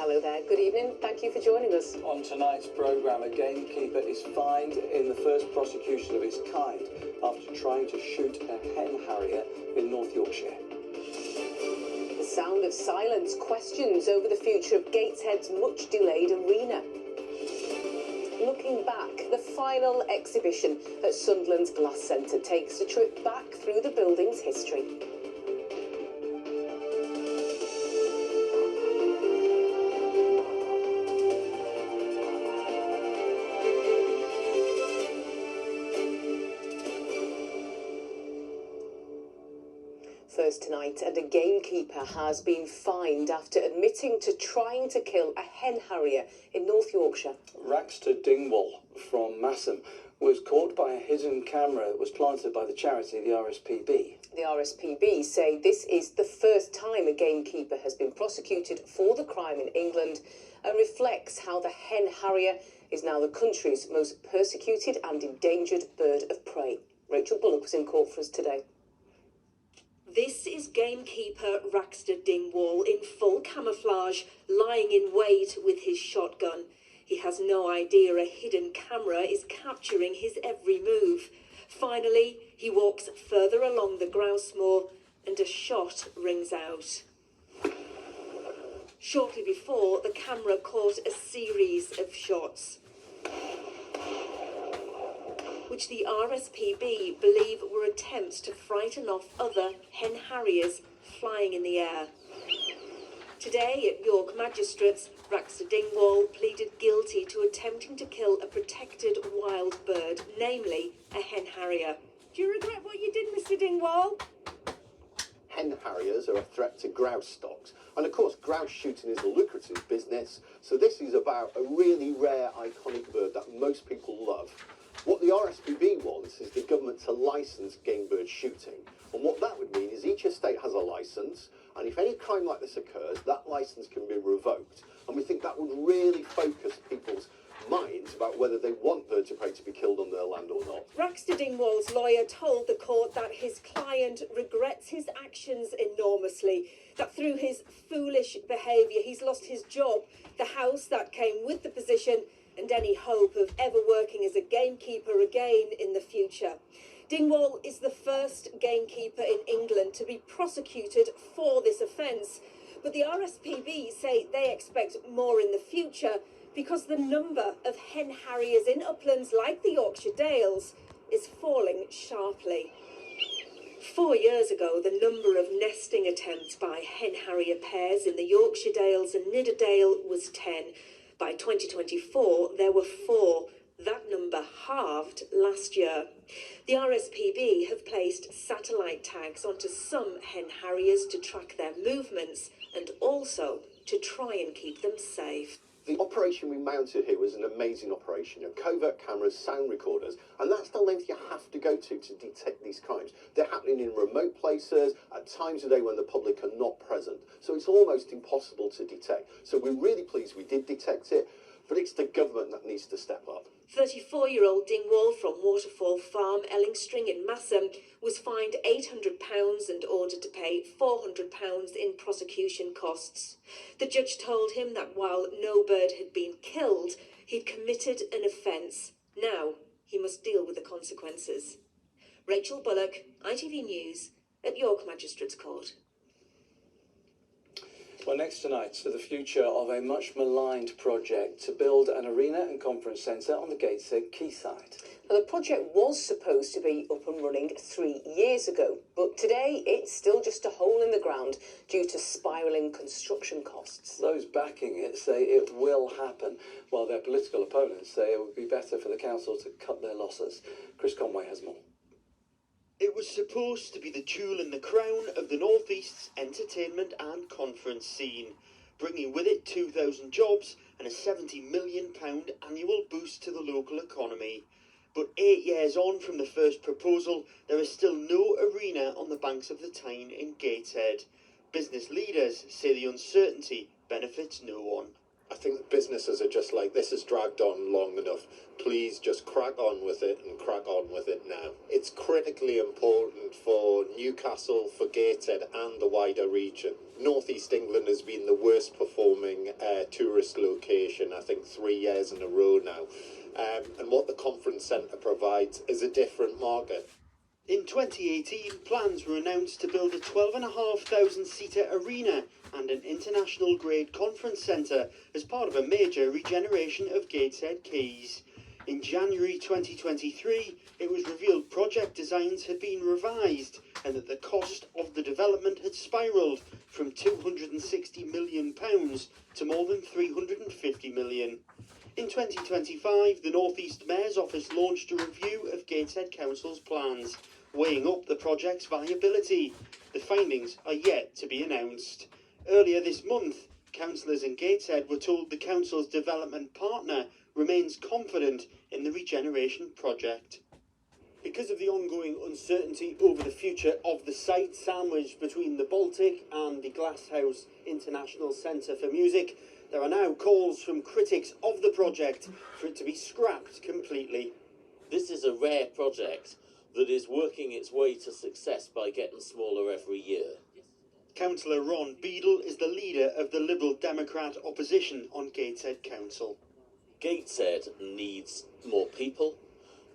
Hello there, good evening, thank you for joining us. On tonight's programme, a gamekeeper is fined in the first prosecution of its kind after trying to shoot a hen harrier in North Yorkshire. The sound of silence, questions over the future of Gateshead's much-delayed arena. Looking back, the final exhibition at Sunderland's Glass Centre takes a trip back through the building's history. First tonight, and a gamekeeper has been fined after admitting to trying to kill a hen harrier in North Yorkshire. Raxter Dingwall from Massam was caught by a hidden camera that was planted by the charity, the RSPB. The RSPB say this is the first time a gamekeeper has been prosecuted for the crime in England and reflects how the hen harrier is now the country's most persecuted and endangered bird of prey. Rachel Bullock was in court for us today. This is gamekeeper Raxter Dingwall in full camouflage, lying in wait with his shotgun. He has no idea a hidden camera is capturing his every move. Finally, he walks further along the grouse moor and a shot rings out. Shortly before, the camera caught a series of shots, which the RSPB believe were attempts to frighten off other hen harriers flying in the air. Today at York Magistrates, Raxter Dingwall pleaded guilty to attempting to kill a protected wild bird, namely a hen harrier. Do you regret what you did, Mr. Dingwall? Hen harriers are a threat to grouse stocks, and of course grouse shooting is a lucrative business, so this is about a really rare, iconic bird that most people love. What the RSPB wants is the government to licence game bird shooting, and what that would mean is each estate has a licence, and if any crime like this occurs, that licence can be revoked, and we think that would really focus people's minds about whether they want birds of prey to be killed on their land or not. Raxter Dingwall's lawyer told the court that his client regrets his actions enormously, that through his foolish behaviour he's lost his job, the house that came with the position, and any hope of ever working as a gamekeeper again in the future. Dingwall is the first gamekeeper in England to be prosecuted for this offence, but the RSPB say they expect more in the future because the number of hen harriers in uplands like the Yorkshire Dales is falling sharply. 4 years ago, the number of nesting attempts by hen harrier pairs in the Yorkshire Dales and Nidderdale was 10. By 2024, there were 4. That number halved last year. The RSPB have placed satellite tags onto some hen harriers to track their movements and also to try and keep them safe. The operation we mounted here was an amazing operation. Covert cameras, sound recorders, and that's the length you have to go to detect these crimes. They're happening in remote places, at times of day when the public are not present. So it's almost impossible to detect. So we're really pleased we did detect it, but it's the government that needs to step up. 34-year-old Dingwall from Waterfall Farm, Ellingstring in Massam, was fined £800 and ordered to pay £400 in prosecution costs. The judge told him that while no bird had been killed, he'd committed an offence. Now he must deal with the consequences. Rachel Bullock, ITV News, at York Magistrates Court. Well, next tonight, the future of a much maligned project to build an arena and conference centre on the Gateshead quayside. Now, the project was supposed to be up and running 3 years ago, but today it's still just a hole in the ground due to spiralling construction costs. Those backing it say it will happen, while their political opponents say it would be better for the council to cut their losses. Chris Conway has more. It was supposed to be the jewel in the crown of the North East's entertainment and conference scene, bringing with it 2,000 jobs and a £70 million annual boost to the local economy. But 8 years on from the first proposal, there is still no arena on the banks of the Tyne in Gateshead. Business leaders say the uncertainty benefits no one. I think that businesses are just like, this has dragged on long enough. Please just crack on with it and crack on with it now. It's critically important for Newcastle, for Gateshead and the wider region. North East England has been the worst performing tourist location, I think 3 years in a row now. And what the conference centre provides is a different market. In 2018, plans were announced to build a 12,500-seater arena and an international-grade conference centre as part of a major regeneration of Gateshead Quays. In January 2023, it was revealed project designs had been revised and that the cost of the development had spiralled from £260 million to more than £350 million. In 2025, the North East Mayor's Office launched a review of Gateshead Council's plans, weighing up the project's viability. The findings are yet to be announced. Earlier this month, councillors in Gateshead were told the council's development partner remains confident in the regeneration project. Because of the ongoing uncertainty over the future of the site sandwiched between the Baltic and the Glasshouse International Centre for Music, there are now calls from critics of the project for it to be scrapped completely. This is a rare project that is working its way to success by getting smaller every year. Councillor Ron Beadle is the leader of the Liberal Democrat opposition on Gateshead Council. Gateshead needs more people,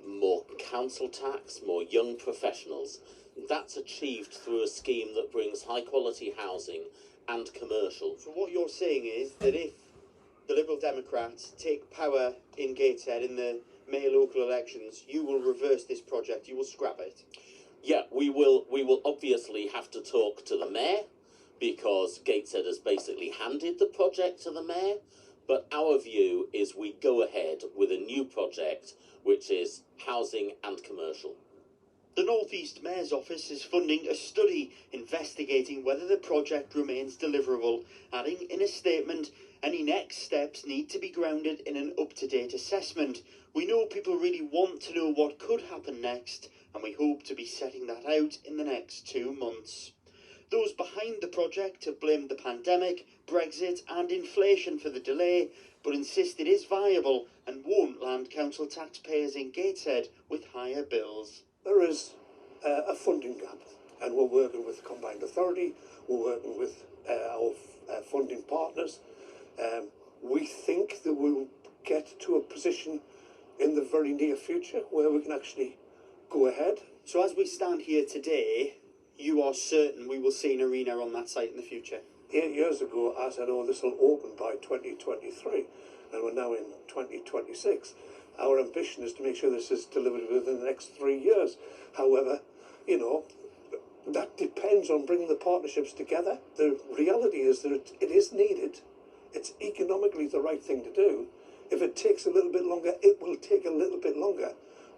more council tax, more young professionals. That's achieved through a scheme that brings high quality housing and commercial. So what you're saying is that if the Liberal Democrats take power in Gateshead in the May local elections, you will reverse this project, you will scrap it? Yeah, we will obviously have to talk to the mayor, because Gateshead has basically handed the project to the mayor, but our view is we go ahead with a new project which is housing and commercial. The North East Mayor's Office is funding a study investigating whether the project remains deliverable, adding in a statement, any next steps need to be grounded in an up-to-date assessment. We know people really want to know what could happen next, and we hope to be setting that out in the next 2 months. Those behind the project have blamed the pandemic, Brexit and inflation for the delay, but insist it is viable and won't land council taxpayers in Gateshead with higher bills. There is a funding gap, and we're working with the Combined Authority, we're working with our funding partners. We think that we'll get to a position in the very near future where we can actually go ahead. So as we stand here today, you are certain we will see an arena on that site in the future? 8 years ago, I said, oh, this will open by 2023, and we're now in 2026. Our ambition is to make sure this is delivered within the next 3 years. However, you know, that depends on bringing the partnerships together. The reality is that it is needed. It's economically the right thing to do. If it takes a little bit longer, it will take a little bit longer,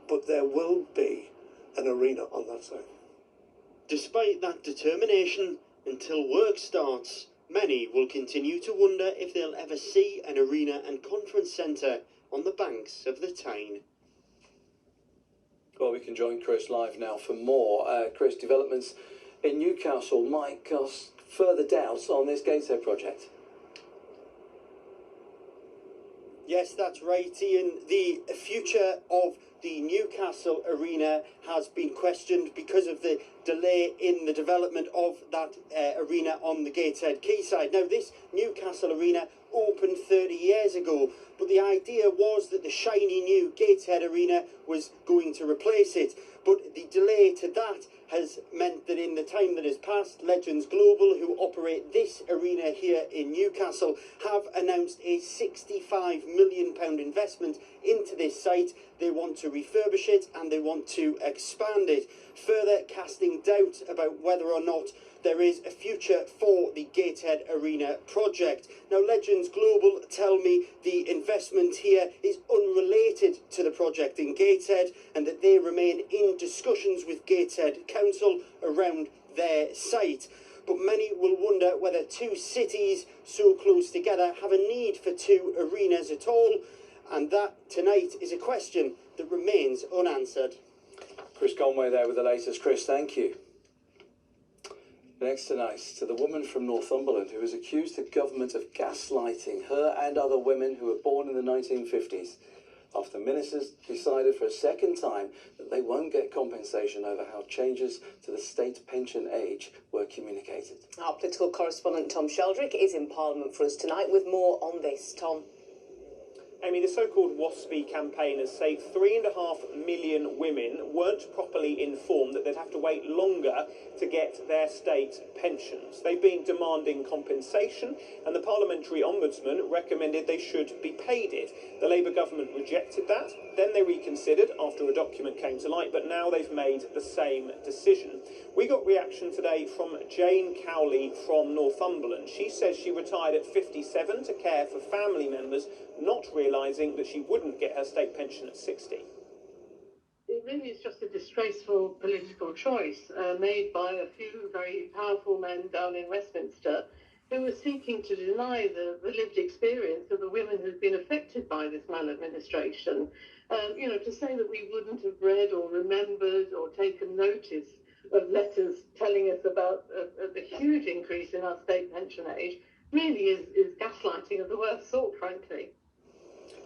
but there will be an arena on that site. Despite that determination, until work starts, many will continue to wonder if they'll ever see an arena and conference centre on the banks of the Tyne. Well, we can join Chris live now for more. Chris, developments in Newcastle might cast further doubts on this Gateshead project. Yes, that's right, Ian. The future of the Newcastle arena has been questioned because of the delay in the development of that arena on the Gateshead quayside. Now, this Newcastle arena opened 30 years ago, but the idea was that the shiny new Gateshead arena was going to replace it. But the delay to that has meant that in the time that has passed, Legends Global, who operate this arena here in Newcastle, have announced a £65 million investment into this site. They want to refurbish it and they want to expand it, further casting doubt about whether or not there is a future for the Gateshead Arena project. Now, Legends Global tell me the investment here is unrelated to the project in Gateshead and that they remain in discussions with Gateshead Council around their site. But many will wonder whether two cities so close together have a need for two arenas at all, and that tonight is a question that remains unanswered. Chris Conway there with the latest. Chris, thank you. Next tonight, to the woman from Northumberland who has accused the government of gaslighting her and other women who were born in the 1950s. after ministers decided for a second time that they won't get compensation over how changes to the state pension age were communicated. Our political correspondent Tom Sheldrick is in Parliament for us tonight with more on this. Tom. Amy, the so-called Waspi campaigners say 3.5 million women weren't properly informed that they'd have to wait longer to get their state pensions. They've been demanding compensation, and the Parliamentary Ombudsman recommended they should be paid it. The Labour government rejected that, then they reconsidered after a document came to light, but now they've made the same decision. We got reaction today from Jane Cowley from Northumberland. She says she retired at 57 to care for family members, not realising that she wouldn't get her state pension at 60. It really is just a disgraceful political choice made by a few very powerful men down in Westminster who were seeking to deny the lived experience of the women who've been affected by this maladministration. To say that we wouldn't have read or remembered or taken notice of letters telling us about the huge increase in our state pension age really is gaslighting of the worst sort, frankly.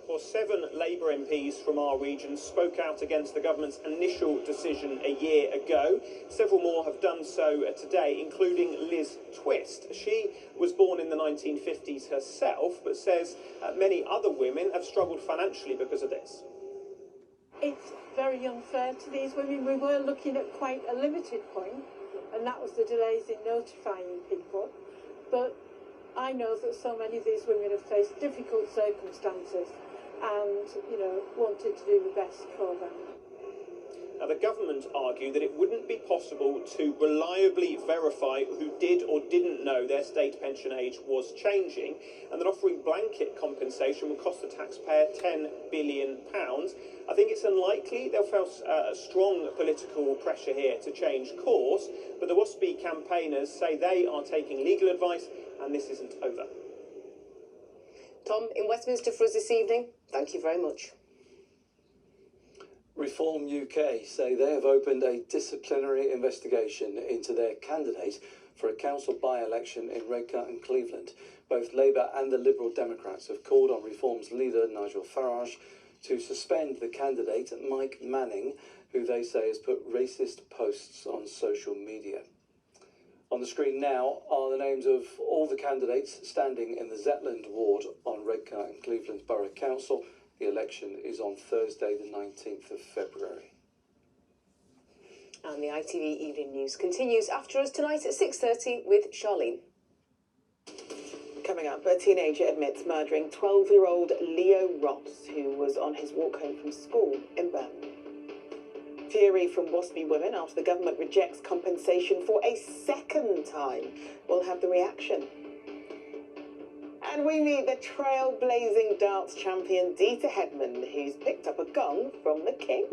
Well, 7 Labour MPs from our region spoke out against the government's initial decision a year ago. Several more have done so today, including Liz Twist. She was born in the 1950s herself, but says many other women have struggled financially because of this. It's very unfair to these women. We were looking at quite a limited point, and that was the delays in notifying people. But I know that so many of these women have faced difficult circumstances and, wanted to do the best for them. Now, the government argued that it wouldn't be possible to reliably verify who did or didn't know their state pension age was changing, and that offering blanket compensation would cost the taxpayer £10 billion. I think it's unlikely they'll face strong political pressure here to change course, but the Waspi campaigners say they are taking legal advice and this isn't over. Tom, in Westminster for us this evening, thank you very much. Reform UK say they have opened a disciplinary investigation into their candidate for a council by-election in Rourke and Cleveland. Both Labour and the Liberal Democrats have called on Reform's leader, Nigel Farage, to suspend the candidate, Mike Manning, who they say has put racist posts on social media. On the screen now are the names of all the candidates standing in the Zetland ward on Rourke and Cleveland Borough Council. The election is on Thursday, the 19th of February. And the ITV Evening News continues after us tonight at 6:30 with Charlene. Coming up, a teenager admits murdering 12-year-old Leo Ross, who was on his walk home from school in Birmingham. Fury from Waspi women after the government rejects compensation for a second time. We'll have the reaction. And we meet the trailblazing darts champion Dieter Hedman, who's picked up a gong from the king.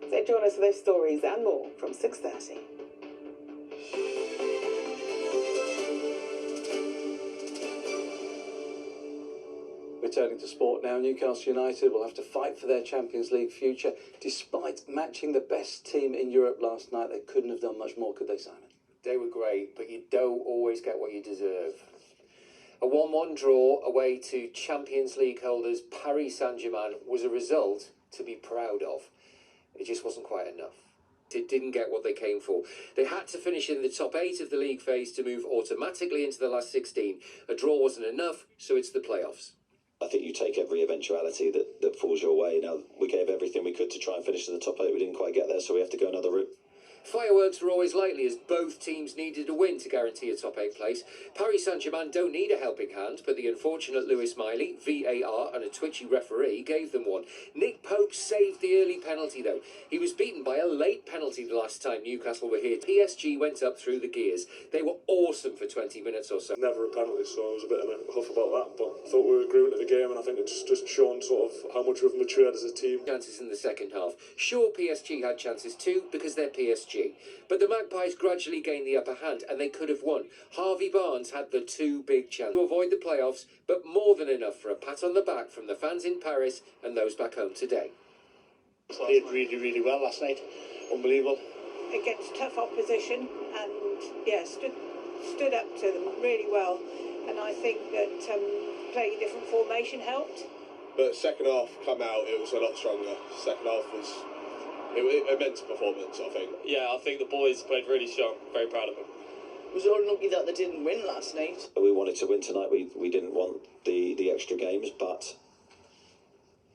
So join us for those stories and more from 6:30. Returning to sport now, Newcastle United will have to fight for their Champions League future. Despite matching the best team in Europe last night, they couldn't have done much more, could they, Simon? They were great, but you don't always get what you deserve. A 1-1 draw away to Champions League holders Paris Saint-Germain was a result to be proud of. It just wasn't quite enough. It didn't get what they came for. They had to finish in the top 8 of the league phase to move automatically into the last 16. A draw wasn't enough, so it's the playoffs. I think you take every eventuality that falls your way. Now, we gave everything we could to try and finish in the top 8. We didn't quite get there, so we have to go another route. Fireworks were always likely as both teams needed a win to guarantee a top 8 place. Paris Saint-Germain don't need a helping hand, but the unfortunate Lewis Miley, VAR and a twitchy referee gave them one. Nick Pope saved the early penalty though. He was beaten by a late penalty the last time Newcastle were here. PSG went up through the gears. They were awesome for 20 minutes or so. Never a penalty, so I was a bit of a huff about that, but I thought we were grooving to the game and I think it's just shown sort of how much we've matured as a team. Chances in the second half. Sure, PSG had chances too because they're PSG. But the Magpies gradually gained the upper hand and they could have won. Harvey Barnes had the 2 big chances to avoid the playoffs, but more than enough for a pat on the back from the fans in Paris and those back home today. Played really, really well last night. Unbelievable. Against tough opposition and, stood up to them really well. And I think that playing a different formation helped. But second half come out, it was a lot stronger. Second half was immense performance, I think. Yeah, I think the boys played really strong. Very proud of them. It was unlucky that they didn't win last night. We wanted to win tonight. We didn't want the extra games, but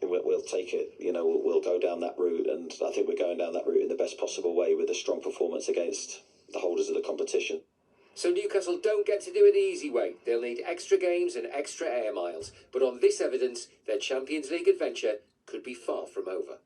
we'll take it. You know, we'll go down that route, and I think we're going down that route in the best possible way with a strong performance against the holders of the competition. So Newcastle don't get to do it the easy way. They'll need extra games and extra air miles. But on this evidence, their Champions League adventure could be far from over.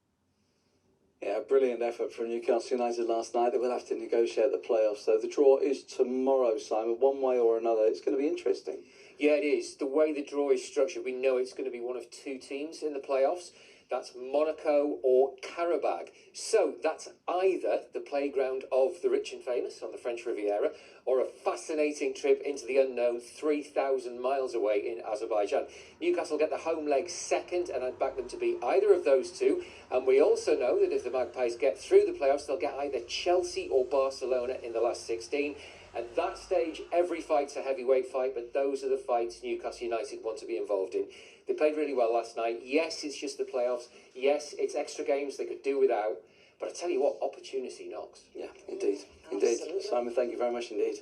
Yeah, a brilliant effort from Newcastle United last night. They will have to negotiate the playoffs, though. The draw is tomorrow, Simon. One way or another, it's going to be interesting. Yeah, it is. The way the draw is structured, we know it's going to be one of two teams in the playoffs. That's Monaco or Karabakh. So that's either the playground of the rich and famous on the French Riviera, or a fascinating trip into the unknown 3,000 miles away in Azerbaijan. Newcastle get the home leg second, and I'd back them to be either of those two. And we also know that if the Magpies get through the playoffs, they'll get either Chelsea or Barcelona in the last 16. At that stage, every fight's a heavyweight fight, but those are the fights Newcastle United want to be involved in. They played really well last night. Yes, it's just the playoffs. Yes, it's extra games they could do without. But I tell you what, opportunity knocks. Yeah, indeed. Indeed. Simon, thank you very much indeed.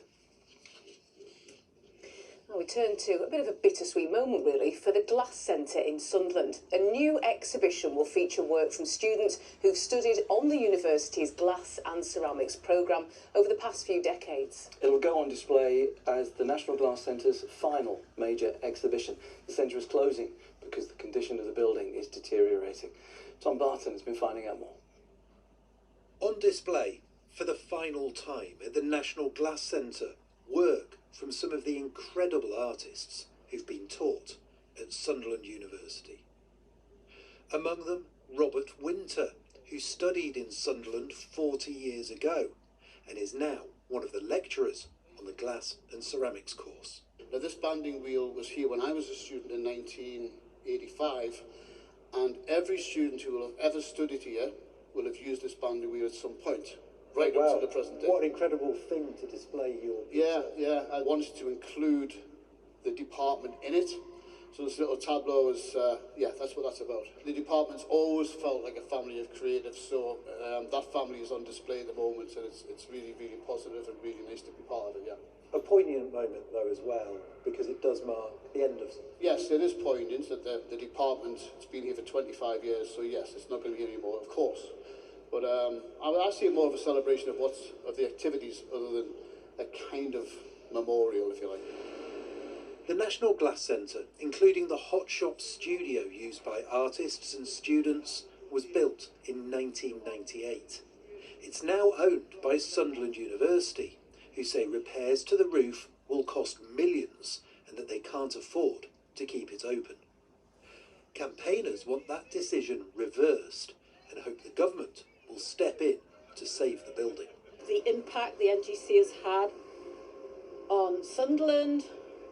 Now we turn to a bit of a bittersweet moment, really, for the Glass Centre in Sunderland. A new exhibition will feature work from students who've studied on the university's glass and ceramics programme over the past few decades. It will go on display as the National Glass Centre's final major exhibition. The centre is closing because the condition of the building is deteriorating. Tom Barton has been finding out more. On display for the final time at the National Glass Centre, work from some of the incredible artists who've been taught at Sunderland University. Among them, Robert Winter, who studied in Sunderland 40 years ago and is now one of the lecturers on the glass and ceramics course. Now, this banding wheel was here when I was a student in 1985, and every student who will have ever studied here will have used this banding wheel at some point, right up to the present day. What an incredible thing to display your... Yeah, I wanted to include the department in it. So this little tableau is, that's what that's about. The department's always felt like a family of creatives, so that family is on display at the moment, and it's really, really positive and really nice to be part of it, yeah. A poignant moment, though, as well, because it does mark the end of... Yes, it is poignant that the department has been here for 25 years, so yes, it's not going to be here anymore, of course. But I see it more of a celebration of the activities other than a kind of memorial, if you like. The National Glass Centre, including the Hot Shop studio used by artists and students, was built in 1998. It's now owned by Sunderland University, who say repairs to the roof will cost millions and that they can't afford to keep it open. Campaigners want that decision reversed and hope the government will step in to save the building. The impact the NGC has had on Sunderland,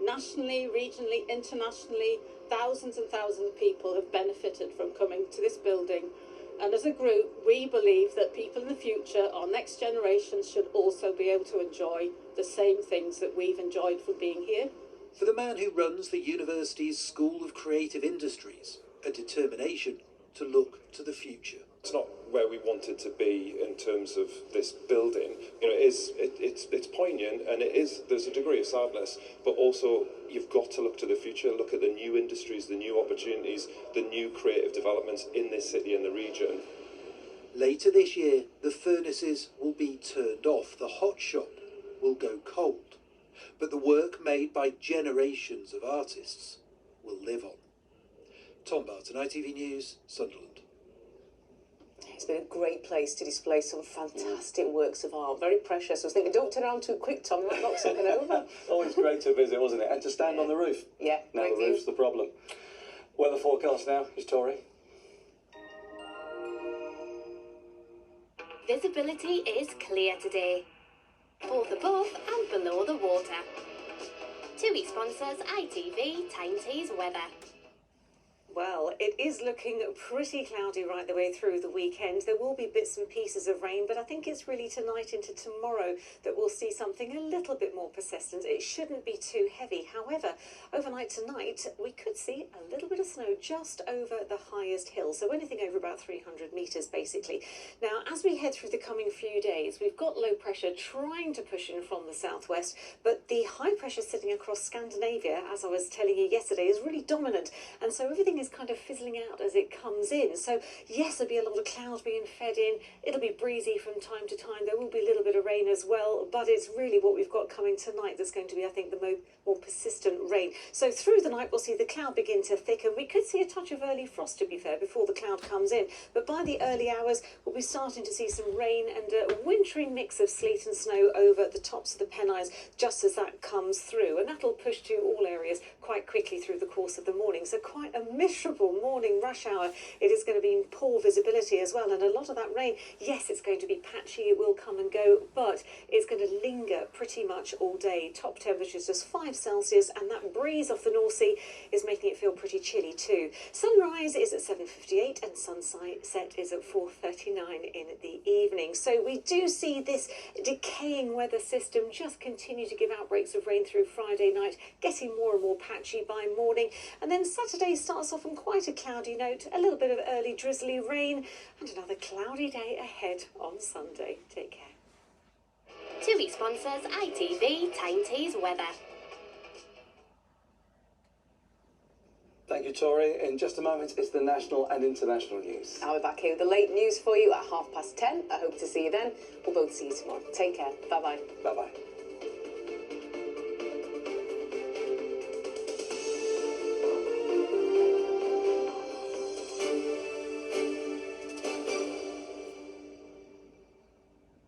nationally, regionally, internationally, thousands and thousands of people have benefited from coming to this building. And as a group, we believe that people in the future, our next generations, should also be able to enjoy the same things that we've enjoyed from being here. For the man who runs the university's School of Creative Industries, a determination to look to the future. It's not where we wanted to be in terms of this building. You know, it's poignant, and there's a degree of sadness, but also you've got to look to the future, look at the new industries, the new opportunities, the new creative developments in this city and the region. Later this year, the furnaces will be turned off. The hot shop will go cold. But the work made by generations of artists will live on. Tom Barton, ITV News, Sunderland. It's been a great place to display some fantastic works of art. Very precious. I was thinking, don't turn around too quick, Tom, you might knock something over. Always great to visit, wasn't it? And to stand on the roof. Yeah, now the roof's the problem. Weather forecast now is Tori. Visibility is clear today, both above and below the water. TUI sponsors ITV Tyne weather. Well, it is looking pretty cloudy right the way through the weekend. There will be bits and pieces of rain, but I think it's really tonight into tomorrow that we'll see something a little bit more persistent. It shouldn't be too heavy. However, overnight tonight, we could see a little bit of snow just over the highest hill, so anything over about 300 metres, basically. Now, as we head through the coming few days, we've got low pressure trying to push in from the southwest, but the high pressure sitting across Scandinavia, as I was telling you yesterday, is really dominant, and so everything is kind of fizzling out as it comes in. So yes, there'll be a lot of clouds being fed in. It'll be breezy from time to time. There will be a little bit of rain as well, but it's really what we've got coming tonight that's going to be, I think, the more persistent rain. So through the night, we'll see the cloud begin to thicken. We could see a touch of early frost, to be fair, before the cloud comes in, but by the early hours, we'll be starting to see some rain and a wintry mix of sleet and snow over the tops of the Pennines just as that comes through, and that'll push to all areas quite quickly through the course of the morning. So quite a miserable morning rush hour. It is going to be in poor visibility as well, and a lot of that rain, yes, it's going to be patchy, it will come and go, but it's going to linger pretty much all day. Top temperatures just 5 Celsius, and that breeze off the North Sea is making it feel pretty chilly too. Sunrise is at 7:58 and sunset is at 4:39 in the evening. So we do see this decaying weather system just continue to give outbreaks of rain through Friday night, getting more and more patchy by morning, and then Saturday starts off on quite a cloudy note, a little bit of early drizzly rain, and another cloudy day ahead on Sunday. Take care. TUI sponsors ITV Tyne Tees Weather. Thank you, Tori. In just a moment, it's the national and international news. I'll be back here with the late news for you at 10:30. I hope to see you then. We'll both see you tomorrow. Take care. Bye-bye. Bye-bye.